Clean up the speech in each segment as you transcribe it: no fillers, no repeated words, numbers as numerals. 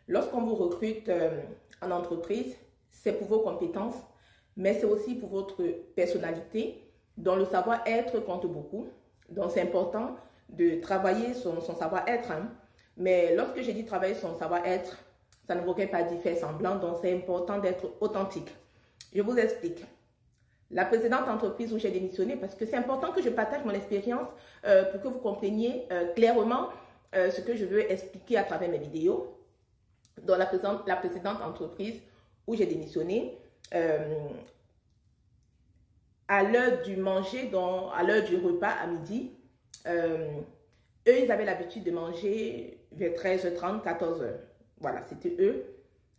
Lorsqu'on vous recrute en entreprise, c'est pour vos compétences, mais c'est aussi pour votre personnalité, dont le savoir-être compte beaucoup. Donc, c'est important de travailler son savoir-être. Hein. Mais lorsque j'ai dit travailler son savoir-être, ça ne requiert pas d'y faire semblant, donc c'est important d'être authentique. Je vous explique. La précédente entreprise où j'ai démissionné, parce que c'est important que je partage mon expérience pour que vous compreniez clairement ce que je veux expliquer à travers mes vidéos. Dans la précédente entreprise où j'ai démissionné, à l'heure du manger, à l'heure du repas à midi, eux, ils avaient l'habitude de manger vers 13h30, 14h. Voilà, c'était eux,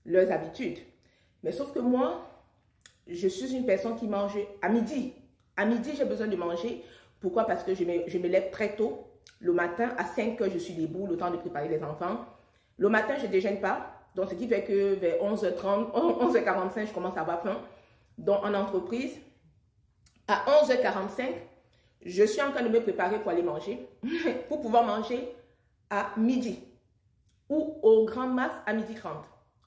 leurs habitudes. Mais sauf que moi, je suis une personne qui mange à midi. À midi, j'ai besoin de manger. Pourquoi? Parce que je me lève très tôt. Le matin, à 5h, je suis debout, le temps de préparer les enfants. Le matin, je ne déjeune pas. Donc, ce qui fait que vers 11h30, 11h45, je commence à avoir faim. Donc, en entreprise, à 11h45, je suis en train de me préparer pour aller manger, pour pouvoir manger à midi, ou au grand max à midi 30,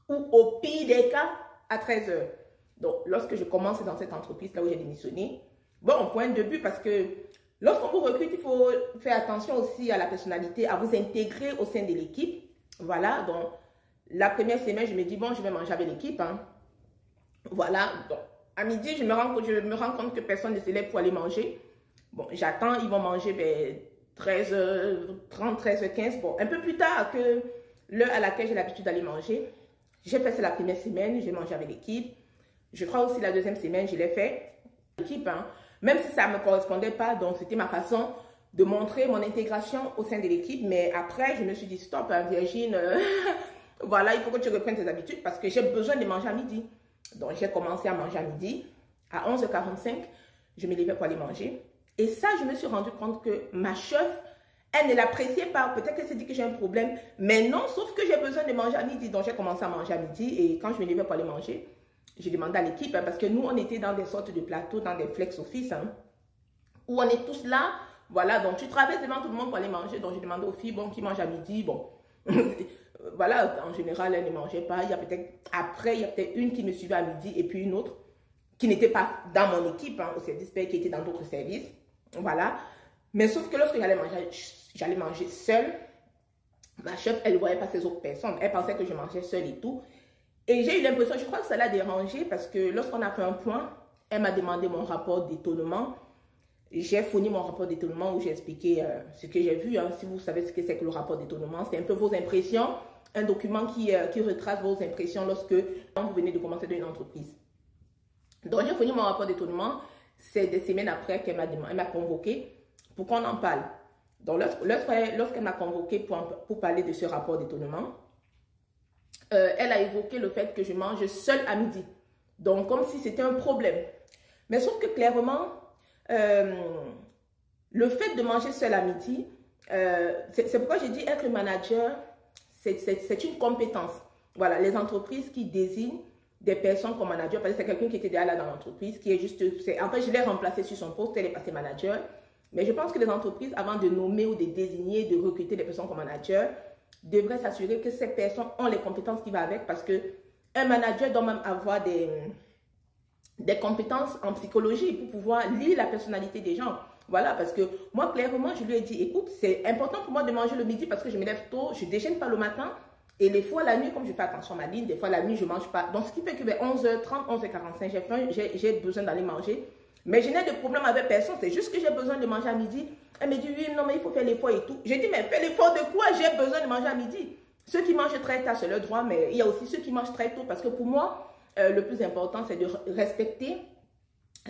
ou au pire des cas à 13h. Donc, lorsque je commence dans cette entreprise, là où j'ai démissionné, bon, point de but, parce que lorsqu'on vous recrute, il faut faire attention aussi à la personnalité, à vous intégrer au sein de l'équipe. Voilà, donc, la première semaine, je me dis, bon, je vais manger avec l'équipe. Hein. Voilà, donc, à midi, je me rends compte que personne ne se lève pour aller manger. Bon, j'attends, ils vont manger vers 13h30, 13h15. Bon, un peu plus tard que l'heure à laquelle j'ai l'habitude d'aller manger. J'ai fait ça la première semaine, j'ai mangé avec l'équipe. Je crois aussi la deuxième semaine, je l'ai fait. L'équipe, hein, même si ça ne me correspondait pas, donc c'était ma façon de montrer mon intégration au sein de l'équipe. Mais après, je me suis dit, stop, hein, Virginie, voilà, il faut que tu reprennes tes habitudes parce que j'ai besoin de manger à midi. Donc, j'ai commencé à manger à midi. À 11h45, je me levais pour aller manger. Et ça, je me suis rendu compte que ma chef, elle ne l'appréciait pas. Peut-être qu'elle s'est dit que j'ai un problème. Mais non, sauf que j'ai besoin de manger à midi. Donc, j'ai commencé à manger à midi. Et quand je me levais pour aller manger, j'ai demandé à l'équipe, hein, parce que nous, on était dans des sortes de plateaux, dans des flex office, hein, où on est tous là. Voilà, donc tu traverses devant tout le monde pour aller manger. Donc, j'ai demandé aux filles, bon, qui mangent à midi. Bon, voilà, en général, elles ne mangeaient pas. Il y a peut-être, après, il y a peut-être une qui me suivait à midi et puis une autre qui n'était pas dans mon équipe, hein, au service paix, qui était dans d'autres services. Voilà. Mais sauf que lorsque j'allais manger seule, ma chef, elle ne voyait pas ces autres personnes. Elle pensait que je mangeais seule et tout. Et j'ai eu l'impression, je crois que ça l'a dérangé parce que lorsqu'on a fait un point, elle m'a demandé mon rapport d'étonnement. J'ai fourni mon rapport d'étonnement où j'ai expliqué ce que j'ai vu. Hein. Si vous savez ce que c'est que le rapport d'étonnement, c'est un peu vos impressions, un document qui retrace vos impressions lorsque vous venez de commencer dans une entreprise. Donc, j'ai fourni mon rapport d'étonnement. C'est des semaines après qu'elle m'a convoqué pour qu'on en parle. Donc, lorsqu'elle m'a convoqué pour parler de ce rapport d'étonnement, elle a évoqué le fait que je mange seule à midi. Donc, comme si c'était un problème. Mais sauf que clairement, le fait de manger seule à midi, c'est pourquoi j'ai dit être manager, c'est une compétence. Voilà, les entreprises qui désignent des personnes comme manager, parce que c'est quelqu'un qui était déjà là dans l'entreprise, qui est juste, en fait, je l'ai remplacé sur son poste, elle est passée manager. Mais je pense que les entreprises, avant de nommer ou de désigner, de recruter des personnes comme manager, devraient s'assurer que ces personnes ont les compétences qui vont avec, parce qu'un manager doit même avoir des compétences en psychologie pour pouvoir lire la personnalité des gens. Voilà, parce que moi, clairement, je lui ai dit, écoute, c'est important pour moi de manger le midi parce que je me lève tôt, je ne déjeune pas le matin. Et des fois, la nuit, comme je fais attention à ma ligne, des fois, la nuit, je ne mange pas. Donc, ce qui fait que vers 11h30, 11h45, j'ai faim, j'ai besoin d'aller manger. Mais je n'ai de problème avec personne, c'est juste que j'ai besoin de manger à midi. Elle me dit, oui, non, mais il faut faire l'effort et tout. J'ai dit, mais fais l'effort de quoi? J'ai besoin de manger à midi. Ceux qui mangent très tard, c'est leur droit, mais il y a aussi ceux qui mangent très tôt. Parce que pour moi, le plus important, c'est de respecter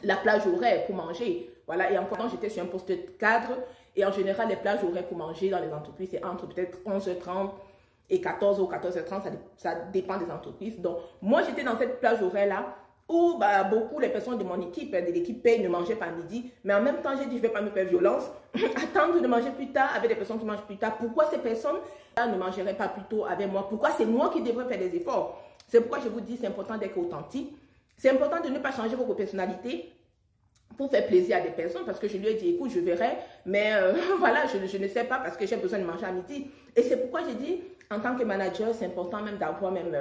la plage horaire pour manger. Voilà, et encore, j'étais sur un poste de cadre. Et en général, les plages horaires pour manger dans les entreprises, c'est entre peut-être 11h30 et 14h ou 14h30, ça dépend des entreprises. Donc, moi, j'étais dans cette plage horaire-là où beaucoup les personnes de mon équipe, de l'équipe paye, ne mangeaient pas à midi. Mais en même temps, j'ai dit, je ne vais pas me faire violence. Attendre de manger plus tard avec des personnes qui mangent plus tard. Pourquoi ces personnes-là ne mangeraient pas plus tôt avec moi? Pourquoi c'est moi qui devrais faire des efforts? C'est pourquoi je vous dis, c'est important d'être authentique. C'est important de ne pas changer votre personnalité pour faire plaisir à des personnes, parce que je lui ai dit, écoute, je verrai, mais voilà, je ne sais pas parce que j'ai besoin de manger à midi. Et c'est pourquoi j'ai dit, en tant que manager, c'est important même d'avoir même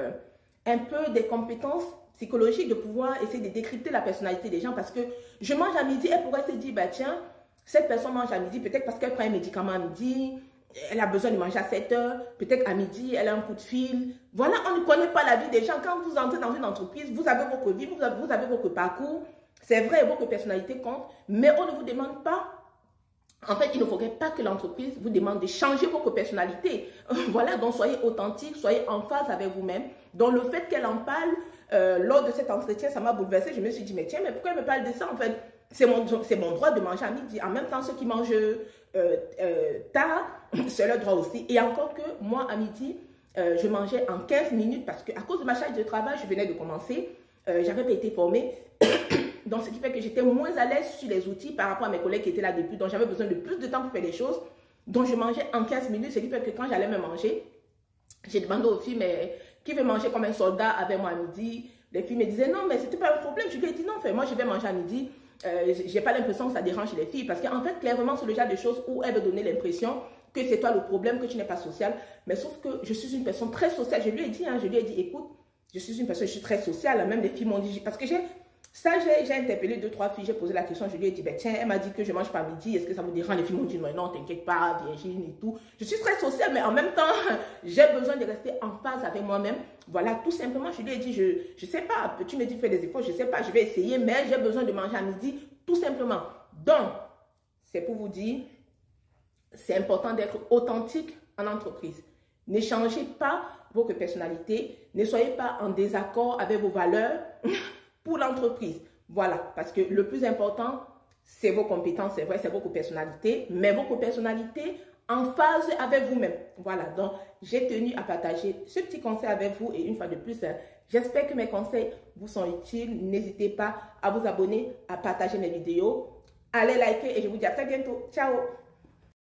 un peu des compétences psychologiques, de pouvoir essayer de décrypter la personnalité des gens. Parce que je mange à midi, elle pourrait se dire, bah tiens, cette personne mange à midi, peut-être parce qu'elle prend un médicament à midi, elle a besoin de manger à 7 heures, peut-être à midi, elle a un coup de fil. Voilà, on ne connaît pas la vie des gens. Quand vous entrez dans une entreprise, vous avez votre vie, vous avez votre parcours. C'est vrai, votre personnalité compte, mais on ne vous demande pas. En fait, il ne faudrait pas que l'entreprise vous demande de changer votre personnalité. Voilà, donc soyez authentique, soyez en phase avec vous-même. Donc le fait qu'elle en parle, lors de cet entretien, ça m'a bouleversée. Je me suis dit, mais tiens, mais pourquoi elle me parle de ça en fait? C'est mon droit de manger à midi. En même temps, ceux qui mangent tard, c'est leur droit aussi. Et encore que moi, à midi, je mangeais en 15 minutes parce qu'à cause de ma charge de travail, je venais de commencer. J'avais pas été formée. Donc, ce qui fait que j'étais moins à l'aise sur les outils par rapport à mes collègues qui étaient là depuis. Donc, j'avais besoin de plus de temps pour faire des choses. Donc, je mangeais en 15 minutes. Ce qui fait que quand j'allais me manger, j'ai demandé aux filles, mais qui veut manger comme un soldat avec moi à midi? Les filles me disaient, non, mais c'était pas un problème. Je lui ai dit, non, moi, je vais manger à midi. J'ai pas l'impression que ça dérange les filles. Parce qu'en fait, clairement, c'est le genre de choses où elle veut donner l'impression que c'est toi le problème, que tu n'es pas social. Mais sauf que je suis une personne très sociale. Je lui ai dit, écoute, je suis une personne, je suis très sociale. Même les filles m'ont dit, parce que j'ai interpellé 2-3 filles, j'ai posé la question, je lui ai dit, ben tiens, elle m'a dit que je mange pas midi, est-ce que ça vous dérange? Les filles m'ont dit, non, t'inquiète pas, Virginie et tout. Je suis très sociale, mais en même temps, j'ai besoin de rester en phase avec moi-même. Voilà, tout simplement, je lui ai dit, je sais pas, tu me dis fais des efforts, je sais pas, je vais essayer, mais j'ai besoin de manger à midi, tout simplement. Donc, c'est pour vous dire, c'est important d'être authentique en entreprise. Ne changez pas votre personnalité, ne soyez pas en désaccord avec vos valeurs pour l'entreprise. Voilà, parce que le plus important, c'est vos compétences, c'est vrai, c'est votre personnalité, mais votre personnalité en phase avec vous-même. Voilà, donc j'ai tenu à partager ce petit conseil avec vous et une fois de plus, j'espère que mes conseils vous sont utiles. N'hésitez pas à vous abonner, à partager mes vidéos, allez liker et je vous dis à très bientôt. Ciao!